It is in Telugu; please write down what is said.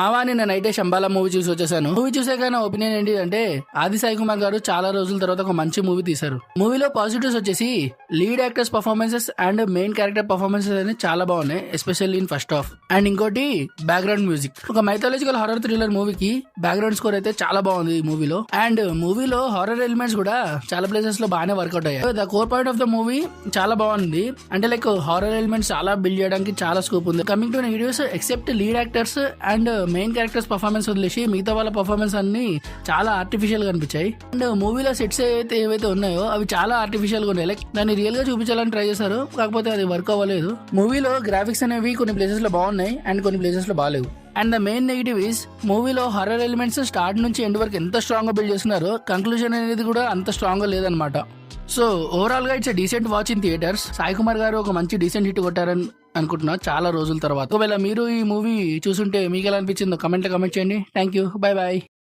ఆవా నేను నైటే శంబాలా మూవీ చూసి వచ్చేసాను. మూవీ చూసాక నా ఒపీనియన్ ఏంటి అంటే ఆది సాయి కుమార్ గారు చాలా రోజుల తర్వాత ఒక మంచి మూవీ తీశారు. మూవీలో పాజిటివ్స్ వచ్చేసి lead actors performances and main character performances అనేది చాలా బాగున్నాయి, especially in first half. And ఇంకోటి బ్యాక్గ్రౌండ్ మ్యూజిక్. ఒక మైథాలజికల్ హారర్ థ్రిల్లర్ మూవీకి బ్యాక్గ్రౌండ్ స్కోర్ అయితే చాలా బాగుంది ఈ మూవీలో. అండ్ మూవీలో హారర్ ఎలిమెంట్స్ కూడా చాలా ప్లేసెస్ లో బాగానే వర్కౌట్ అయ్యాయి. The core point of the movie చాలా బాగుంది. అంటే లైక్ హారర్ ఎలిమెంట్స్ చాలా బిల్డ్ చేయడానికి చాలా స్కోప్ ఉంది. Coming to negatives, except lead actors and main characters performance వదిలేసి మిగతా వాళ్ళ పర్ఫార్మెన్స్ అన్ని చాలా ఆర్టిఫిషియల్ గా అనిపించాయి. అండ్ మూవీలో సెట్స్ ఏవైతే ఉన్నాయో అవి చాలా ఆర్టిఫిషియల్ గా ఉన్నాయి. లైక్ దాన్ని రియల్ గా చూపించాలని ట్రై చేశారు, కాకపోతే అది వర్క్ అవ్వలేదు. మూవీలో గ్రాఫిక్స్ అనేవి కొన్ని ప్లేసెస్ లో బాగున్నాయి అండ్ కొన్ని ప్లేసెస్ లో బాగాలేవు. And the main negative is మూవీలో హారర్ ఎలిమెంట్స్ స్టార్ట్ నుంచి ఎండ్ వరకు ఎంత స్ట్రాంగ్ గా బిల్డ్ చేస్తున్నారో కంక్లూజన్ అనేది కూడా అంత స్ట్రాంగ్ గా లేదనమాట. సో ఓవరాల్ గా it's decent watch in theatres. Sai Kumar గారు ఒక మంచి డీసెంట్ హిట్ కొట్టారని అనుకుంటున్నా చాలా రోజుల తర్వాత. ఒకవేళ మీరు ఈ మూవీ చూసుంటే మీకు ఎలా అనిపించిందో కమెంట్ చేయండి. Thank you, bye bye.